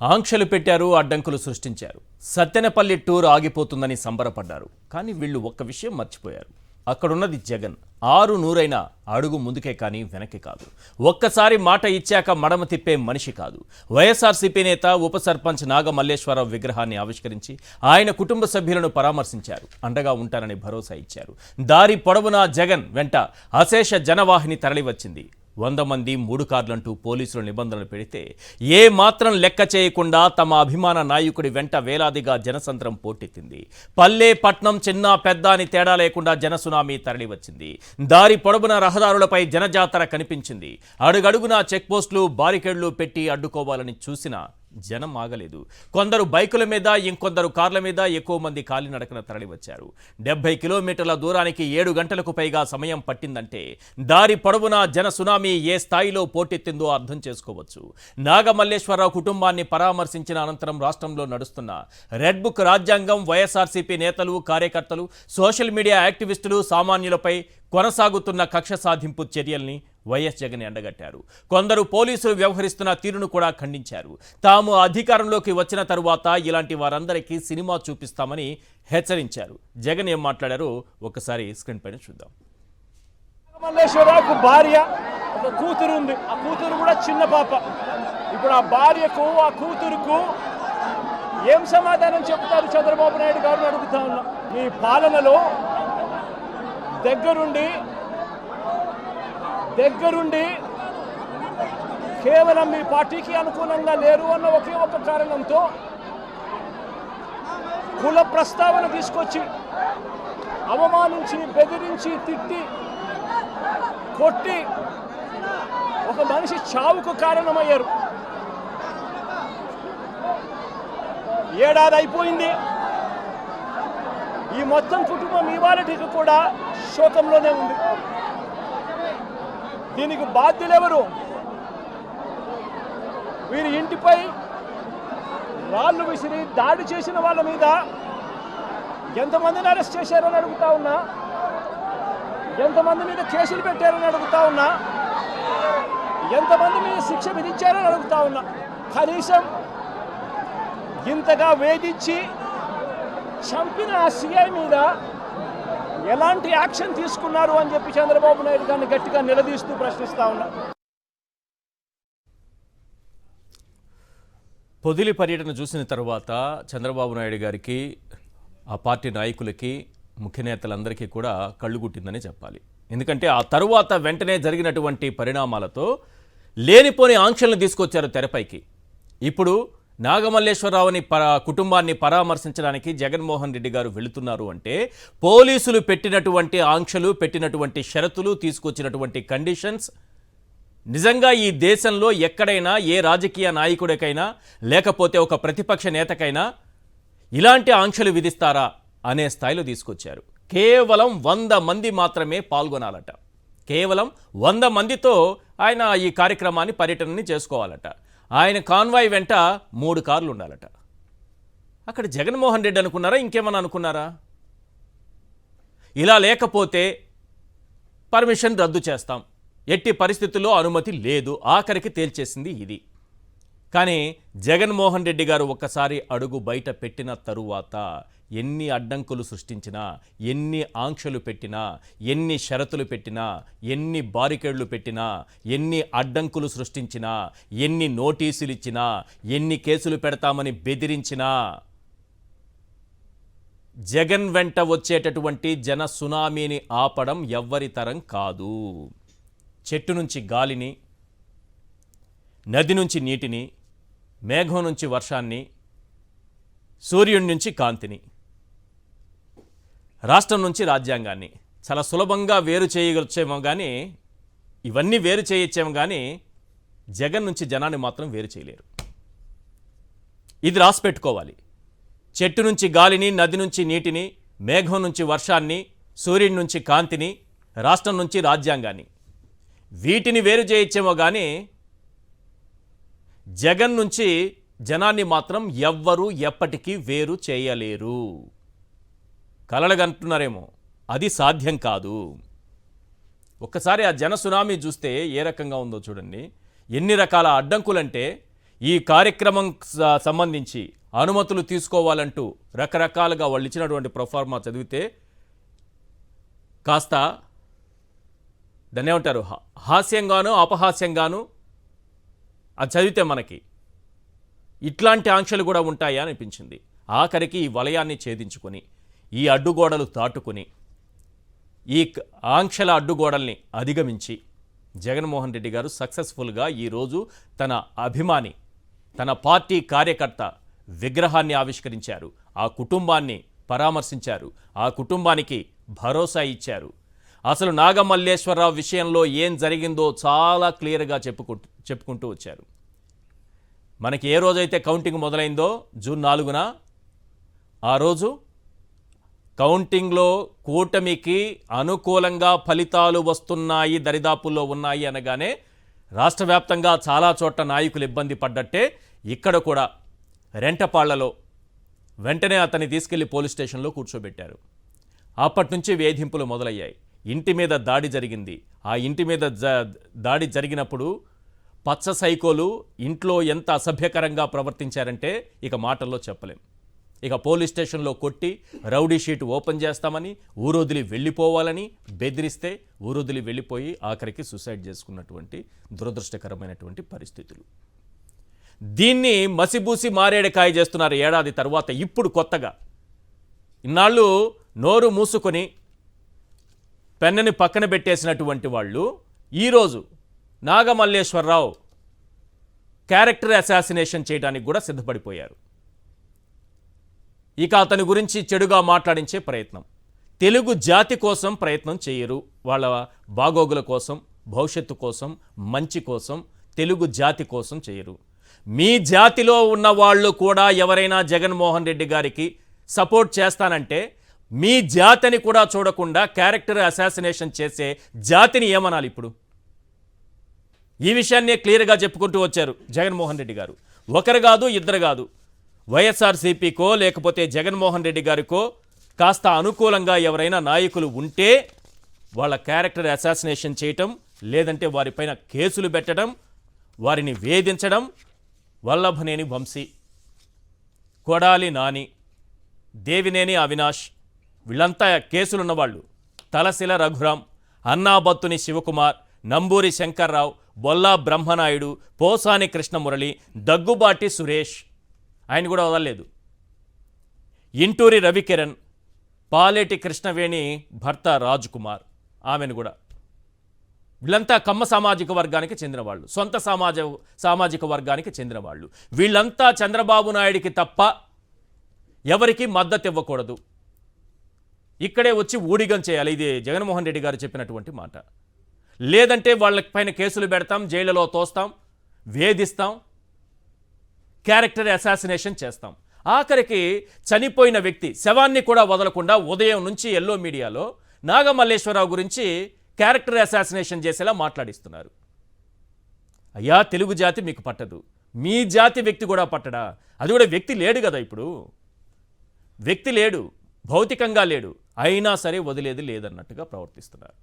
ఆంక్షలు పెట్టారు, అడ్డంకులు సృష్టించారు. సత్తెనపల్లి టూర్ ఆగిపోతుందని సంబరపడ్డారు. కానీ వీళ్ళు ఒక్క విషయం మర్చిపోయారు. అక్కడున్నది జగన్. 6 అడుగు ముందుకే కానీ వెనక్కి కాదు. ఒక్కసారి మాట ఇచ్చాక మడమ తిప్పే మనిషి కాదు. వైఎస్ఆర్సీపీ నేత ఉప సర్పంచ్ నాగమల్లేశ్వరరావు విగ్రహాన్ని ఆవిష్కరించి ఆయన కుటుంబ సభ్యులను పరామర్శించారు. అండగా ఉంటారని భరోసా ఇచ్చారు. దారి పొడవునా జగన్ వెంట అశేష జనవాహిని తరలివచ్చింది. 100 మంది 3 కార్లంటూ పోలీసులు నిబంధనలు పెడితే ఏ మాత్రం లెక్క చేయకుండా తమ అభిమాన నాయకుడి వెంట వేలాదిగా జనసంద్రం పోటెత్తింది. పల్లె పట్నం చిన్న పెద్ద అని తేడా లేకుండా జనసునామీ తరలివచ్చింది. దారి పొడవున రహదారులపై జనజాతర కనిపించింది. అడుగడుగునా చెక్పోస్టులు బారికేడ్లు పెట్టి అడ్డుకోవాలని చూసినా జనం ఆగలేదు. కొందరు బైకుల మీద, ఇంకొందరు కార్ల మీద, ఎక్కువ మంది కాలినడకన తరలివచ్చారు. 70 కిలోమీటర్ల దూరానికి 7 గంటలకు పైగా సమయం పట్టిందంటే దారి పొడవునా జన సునామీ ఏ స్థాయిలో పోటెత్తిందో అర్థం చేసుకోవచ్చు. నాగమల్లేశ్వరరావు కుటుంబాన్ని పరామర్శించిన అనంతరం రాష్ట్రంలో నడుస్తున్న రెడ్ బుక్ రాజ్యాంగం, వైఎస్ఆర్సీపీ నేతలు, కార్యకర్తలు, సోషల్ మీడియా యాక్టివిస్టులు, సామాన్యులపై కొనసాగుతున్న కక్ష సాధింపు చర్యల్ని వైఎస్ జగన్ ఎండగట్టారు. కొందరు పోలీసులు వ్యవహరిస్తున్న తీరును కూడా ఖండించారు. తాము అధికారంలోకి వచ్చిన తరువాత ఇలాంటి వారందరికీ సినిమా చూపిస్తామని హెచ్చరించారు. జగన్ ఏం మాట్లాడారో ఒకసారి స్క్రీన్ పైన చూద్దాం. మల్లేశ్వరరావుకు భార్య, ఒక కూతురు ఉంది. ఆ కూతురు కూడా చిన్న పాప. ఇప్పుడు ఆ భార్యకు, ఆ కూతురుకు ఏం సమాధానం చెప్తారు చంద్రబాబు నాయుడు గారు అడుగుతా ఉన్నా. మీ పాలనలో దగ్గరుండి కేవలం మీ పార్టీకి అనుకూలంగా లేరు అన్న ఒకే ఒక కారణంతో కుల ప్రస్తావన తీసుకొచ్చి అవమానించి, బెదిరించి, తిట్టి, కొట్టి ఒక మనిషి చావుకు కారణమయ్యారు. 7 ఏడాది అయిపోయింది. ఈ మొత్తం కుటుంబం ఇవాళకి కూడా శోకంలోనే ఉంది. దీనికి బాధ్యులెవరు? వీరి ఇంటిపై రాళ్ళు విసిరి దాడి చేసిన వాళ్ళ మీద ఎంతమందిని అరెస్ట్ చేశారని అడుగుతా ఉన్నా, ఎంతమంది మీద కేసులు పెట్టారని అడుగుతా ఉన్నా, ఎంతమంది మీద శిక్ష విధించారని అడుగుతా ఉన్నా. కనీసం ఇంతగా వేధించి చంపిన ఆ సిఐ మీద ఎలాంటి యాక్షన్ తీసుకున్నారు అని చెప్పి చంద్రబాబు నాయుడు గారిని గట్టిగా నిలదీస్తూ ప్రశ్నిస్తా ఉన్నా. పొదిలి పర్యటన చూసిన తర్వాత చంద్రబాబు నాయుడు గారికి, ఆ పార్టీ నాయకులకి, ముఖ్య నేతలందరికీ కూడా కళ్ళు గుట్టిందని చెప్పాలి. ఎందుకంటే ఆ తరువాత వెంటనే జరిగినటువంటి పరిణామాలతో లేనిపోని ఆంక్షలను తీసుకొచ్చారు తెరపైకి. ఇప్పుడు నాగమల్లేశ్వరరావుని కుటుంబాన్ని పరామర్శించడానికి జగన్మోహన్ రెడ్డి గారు వెళుతున్నారు అంటే పోలీసులు పెట్టినటువంటి ఆంక్షలు, పెట్టినటువంటి షరతులు, తీసుకొచ్చినటువంటి కండిషన్స్ నిజంగా ఈ దేశంలో ఎక్కడైనా ఏ రాజకీయ నాయకుడికైనా లేకపోతే ఒక ప్రతిపక్ష నేతకైనా ఇలాంటి ఆంక్షలు విధిస్తారా అనే స్థాయిలో తీసుకొచ్చారు. కేవలం 100 మంది మాత్రమే పాల్గొనాలట. కేవలం 100 మందితో ఆయన ఈ కార్యక్రమాన్ని, పర్యటనని చేసుకోవాలట. ఆయన కాన్వాయ్ వెంట 3 కార్లు ఉండాలట. అక్కడ జగన్మోహన్ రెడ్డి అనుకున్నారా, ఇంకేమన్నా అనుకున్నారా? ఇలా లేకపోతే పర్మిషన్ రద్దు చేస్తాం, ఎట్టి పరిస్థితుల్లో అనుమతి లేదు, ఆఖరికి తేల్చేసింది ఇది. కానీ జగన్మోహన్ రెడ్డి గారు ఒక్కసారి అడుగు బయట పెట్టిన తరువాత ఎన్ని అడ్డంకులు సృష్టించినా, ఎన్ని ఆంక్షలు పెట్టినా, ఎన్ని షరతులు పెట్టినా, ఎన్ని బారికేడ్లు పెట్టినా, ఎన్ని అడ్డంకులు సృష్టించినా, ఎన్ని నోటీసులు ఇచ్చినా, ఎన్ని కేసులు పెడతామని బెదిరించినా జగన్ వెంట వచ్చేటటువంటి జన సునామీని ఆపడం ఎవ్వరి తరం కాదు. చెట్టు నుంచి గాలిని, నది నుంచి నీటిని, మేఘం నుంచి వర్షాన్ని, సూర్యుడి నుంచి కాంతిని, రాష్ట్రం నుంచి రాజ్యాంగాన్ని చాలా సులభంగా వేరు చేయవచ్చేమో కానీ, ఇవన్నీ వేరు చేయొచ్చేమో కానీ జగన్ నుంచి జనాన్ని మాత్రం వేరు చేయలేరు. ఇది రాసి పెట్టుకోవాలి. చెట్టు నుంచి గాలిని, నది నుంచి నీటిని, మేఘం నుంచి వర్షాన్ని, సూర్యుడి నుంచి కాంతిని, రాష్ట్రం నుంచి రాజ్యాంగాన్ని, వీటిని వేరు చేయొచ్చేమో కానీ జగన్ నుంచి జనాన్ని మాత్రం ఎవ్వరూ ఎప్పటికీ వేరు చేయలేరు. కలలుగంటున్నారేమో, అది సాధ్యం కాదు. ఒక్కసారి ఆ జన సునామీ చూస్తే ఏ రకంగా ఉందో చూడండి. ఎన్ని రకాల అడ్డంకులంటే ఈ కార్యక్రమం సంబంధించి అనుమతులు తీసుకోవాలంటూ రకరకాలుగా వాళ్ళు ఇచ్చినటువంటి ప్రొఫార్మా చదివితే కాస్త దాన్ని ఏమంటారు హాస్యంగాను అపహాస్యంగాను అది చదివితే మనకి ఇట్లాంటి ఆంక్షలు కూడా ఉంటాయా అనిపించింది. ఆఖరికి ఈ వలయాన్ని ఛేదించుకొని ఈ అడ్డుగోడలు దాటుకొని ఈ ఆంక్షల అడ్డుగోడల్ని అధిగమించి జగన్మోహన్ రెడ్డి గారు సక్సెస్ఫుల్గా ఈరోజు తన అభిమాని తన పార్టీ కార్యకర్త విగ్రహాన్ని ఆవిష్కరించారు. ఆ కుటుంబాన్ని పరామర్శించారు. ఆ కుటుంబానికి భరోసా ఇచ్చారు. అసలు నాగమల్లేశ్వరరావు విషయంలో ఏం జరిగిందో చాలా క్లియర్గా చెప్పుకుంటూ వచ్చారు. మనకి ఏ రోజైతే కౌంటింగ్ మొదలైందో జూన్ 4న ఆ రోజు కౌంటింగ్లో కూటమికి అనుకూలంగా ఫలితాలు వస్తున్నాయి, దరిదాపుల్లో ఉన్నాయి అనగానే రాష్ట్ర వ్యాప్తంగా చాలా చోట్ల నాయకులు ఇబ్బంది పడ్డట్టే ఇక్కడ కూడా రెంటపాళ్లలో వెంటనే అతన్ని తీసుకెళ్లి పోలీస్ స్టేషన్లో కూర్చోబెట్టారు. అప్పటి నుంచి వేధింపులు మొదలయ్యాయి. ఇంటి మీద దాడి జరిగింది. ఆ ఇంటి మీద దాడి జరిగినప్పుడు పచ్చ సైకోలు ఇంట్లో ఎంత అసభ్యకరంగా ప్రవర్తించారంటే ఇక మాటల్లో చెప్పలేం. ఇక పోలీస్ స్టేషన్లో కొట్టి రౌడీ షీట్ ఓపెన్ చేస్తామని ఊరొదిలి వెళ్ళిపోవాలని బెదిరిస్తే ఊరొదిలి వెళ్ళిపోయి ఆఖరికి సూసైడ్ చేసుకున్నటువంటి దురదృష్టకరమైనటువంటి పరిస్థితులు. దీన్ని మసిబూసి మారేడుకాయ చేస్తున్నారు ఏడాది తర్వాత. ఇప్పుడు కొత్తగా ఇన్నాళ్ళు నోరు మూసుకొని పెన్నని పక్కన పెట్టేసినటువంటి వాళ్ళు ఈరోజు నాగమల్లేశ్వరరావు క్యారెక్టర్ అసాసినేషన్ చేయడానికి కూడా సిద్ధపడిపోయారు. ఇక అతని గురించి చెడుగా మాట్లాడించే ప్రయత్నం. తెలుగు జాతి కోసం ప్రయత్నం చేయరు. వాళ్ళ బాగోగుల కోసం, భవిష్యత్తు కోసం, మంచి కోసం, తెలుగు జాతి కోసం చేయరు. మీ జాతిలో ఉన్న వాళ్ళు కూడా ఎవరైనా జగన్మోహన్ రెడ్డి గారికి సపోర్ట్ చేస్తానంటే మీ జాతిని కూడా చూడకుండా క్యారెక్టర్ అసాసినేషన్ చేసే జాతిని ఏమనాలి? ఇప్పుడు ఈ విషయాన్నే క్లియర్గా చెప్పుకుంటూ వచ్చారు జగన్మోహన్ రెడ్డి గారు. ఒకరు కాదు, ఇద్దరు కాదు. వైఎస్ఆర్సీపీకో లేకపోతే జగన్మోహన్ రెడ్డి గారికో కాస్త అనుకూలంగా ఎవరైనా నాయకులు ఉంటే వాళ్ళ క్యారెక్టర్ అసాసినేషన్ చేయటం, లేదంటే వారిపైన కేసులు పెట్టడం, వారిని వేధించడం. వల్లభనేని వంశీ, కొడాలి నాని, దేవినేని అవినాష్ వీళ్ళంతా కేసులున్నవాళ్ళు. తలశిల రఘురాం, అన్నాబత్తుని శివకుమార్, నంబూరి శంకర్రావు, బొల్లా బ్రహ్మనాయుడు, పోసాని కృష్ణమురళి, దగ్గుబాటి సురేష్, ఆయన కూడా వదలలేదు. ఇంటూరి రవికిరణ్, పాలేటి కృష్ణవేణి భర్త రాజ్ కుమార్, ఆమెను కూడా. వీళ్ళంతా కమ్మ సామాజిక వర్గానికి చెందిన వాళ్ళు, సొంత సామాజిక వర్గానికి చెందిన వాళ్ళు. వీళ్ళంతా చంద్రబాబు నాయుడికి తప్ప ఎవరికి మద్దతు ఇవ్వకూడదు, ఇక్కడే వచ్చి ఊడిగం చేయాలి. ఇది జగన్మోహన్ రెడ్డి గారు చెప్పినటువంటి మాట. లేదంటే వాళ్ళ పైన కేసులు పెడతాం, జైలులో తోస్తాం, వేధిస్తాం, క్యారెక్టర్ అసాసినేషన్ చేస్తాం. ఆఖరికి చనిపోయిన వ్యక్తి శవాన్ని కూడా వదలకుండా ఉదయం నుంచి ఎల్లో మీడియాలో నాగమల్లేశ్వరరావు గురించి క్యారెక్టర్ అసాసినేషన్ చేసేలా మాట్లాడిస్తున్నారు. అయ్యా, తెలుగు జాతి మీకు పట్టదు, మీ జాతి వ్యక్తి కూడా పట్టడా? అది కూడా వ్యక్తి లేడు కదా, ఇప్పుడు వ్యక్తి లేడు, భౌతికంగా లేడు, అయినా సరే వదిలేది లేదన్నట్టుగా ప్రవర్తిస్తున్నారు.